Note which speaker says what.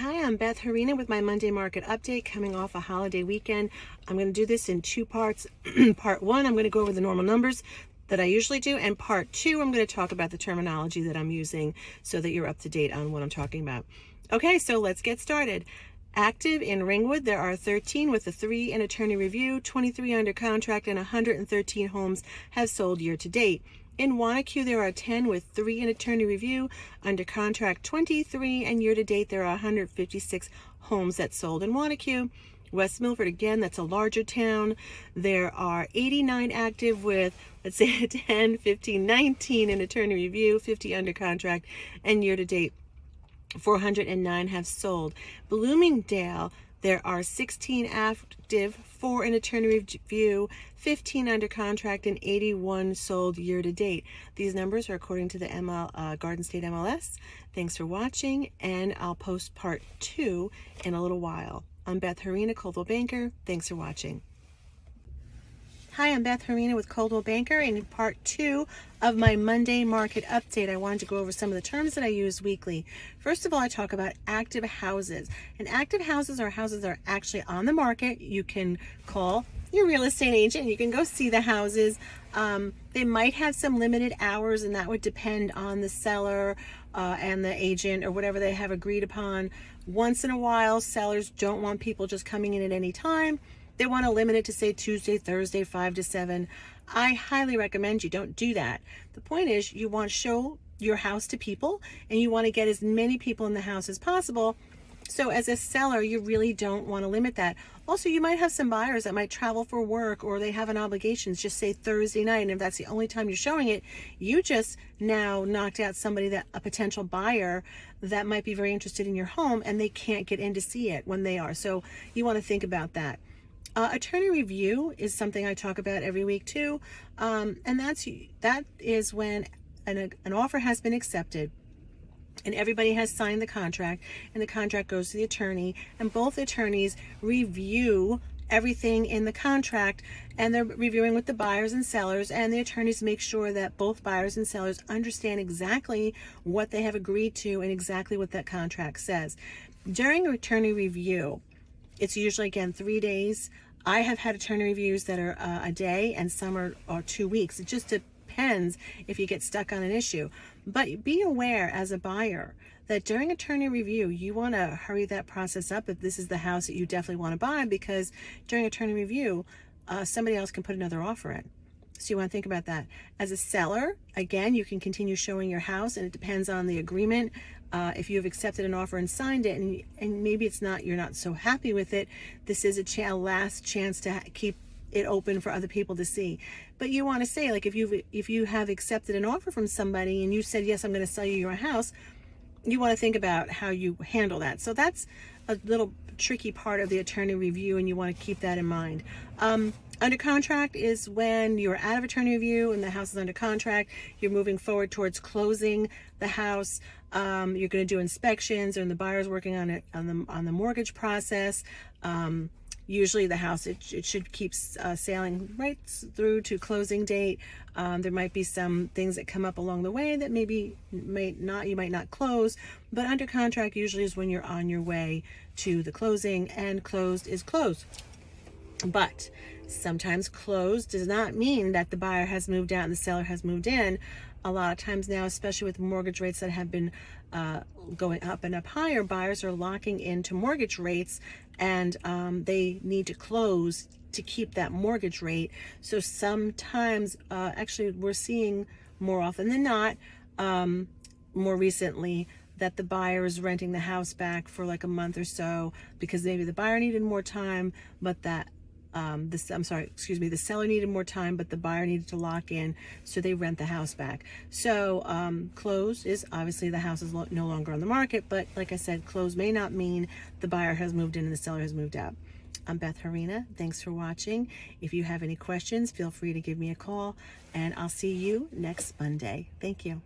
Speaker 1: Hi, I'm Beth Herina with my Monday market update coming off a holiday weekend. I'm going to do this in two parts. Part one, I'm going to go over the normal numbers that I usually do, and part two, I'm going to talk about the terminology that I'm using so that you're up to date on what I'm talking about. Okay, so let's get started. Active in Ringwood, there are 13 with a 3 in attorney review, 23 under contract, and 113 homes have sold year to date. In Wanacue, there are 10 with 3 in attorney review, under contract 23, and year to date there are 156 homes that sold in Wanacue. West Milford, again, that's a larger town. There are 89 active with, let's say, 10, 15, 19 in attorney review, 50 under contract, and year to date 409 have sold. Bloomingdale, there are 16 active, 4 in attorney review, 15 under contract, and 81 sold year to date. These numbers are according to the Garden State MLS. Thanks for watching, and I'll post part 2 in a little while. I'm Beth Herina, Coldwell Banker. Thanks for watching. Hi, I'm Beth Herina with Coldwell Banker. In part 2 of my Monday market update, I wanted to go over some of the terms that I use weekly. First of all, I talk about active houses. And active houses are houses that are actually on the market. You can call your real estate agent. You can go see the houses. They might have some limited hours, and that would depend on the seller and the agent or whatever they have agreed upon. Once in a while, sellers don't want people just coming in at any time. They want to limit it to, say, Tuesday, Thursday, 5 to 7. I highly recommend you don't do that. The point is you want to show your house to people, and you want to get as many people in the house as possible. So as a seller, you really don't want to limit that. Also, you might have some buyers that might travel for work, or they have an obligation, just say Thursday night, and if that's the only time you're showing it, you just now knocked out somebody, that a potential buyer that might be very interested in your home, and they can't get in to see it when they are. So you want to think about that. Attorney review is something I talk about every week too, and that is when an offer has been accepted and everybody has signed the contract, and the contract goes to the attorney, and both attorneys review everything in the contract, and they're reviewing with the buyers and sellers, and the attorneys make sure that both buyers and sellers understand exactly what they have agreed to and exactly what that contract says. During a attorney review, it's usually, again, 3 days. I have had attorney reviews that are a day, and some are 2 weeks. It just depends if you get stuck on an issue. But be aware as a buyer that during attorney review, you want to hurry that process up if this is the house that you definitely want to buy, because during attorney review, somebody else can put another offer in. So you want to think about that. As a seller, again, you can continue showing your house, and it depends on the agreement. If you've accepted an offer and signed it, and maybe you're not so happy with it, this is a last chance to keep it open for other people to see. But you want to say, like, if you have accepted an offer from somebody and you said, yes, I'm going to sell you your house, you want to think about how you handle that. So that's a little tricky part of the attorney review, and you want to keep that in mind. Under contract is when you're out of attorney review and the house is under contract. You're moving forward towards closing the house. You're going to do inspections, and the buyer's working on it on the mortgage process. Usually the house, it should keep sailing right through to closing date. There might be some things that come up along the way that you might not close, but under contract usually is when you're on your way to the closing, and closed is closed. But sometimes closed does not mean that the buyer has moved out and the seller has moved in. A lot of times now, especially with mortgage rates that have been going up and up higher, buyers are locking into mortgage rates, and they need to close to keep that mortgage rate. So sometimes, actually, we're seeing more often than not, more recently, that the buyer is renting the house back for like a month or so because maybe the buyer needed more time, but the seller needed more time, but the buyer needed to lock in, so they rent the house back. So closed is obviously the house is no longer on the market, but like I said, closed may not mean the buyer has moved in and the seller has moved out. I'm Beth Herina. Thanks for watching. If you have any questions, feel free to give me a call, and I'll see you next Monday. Thank you.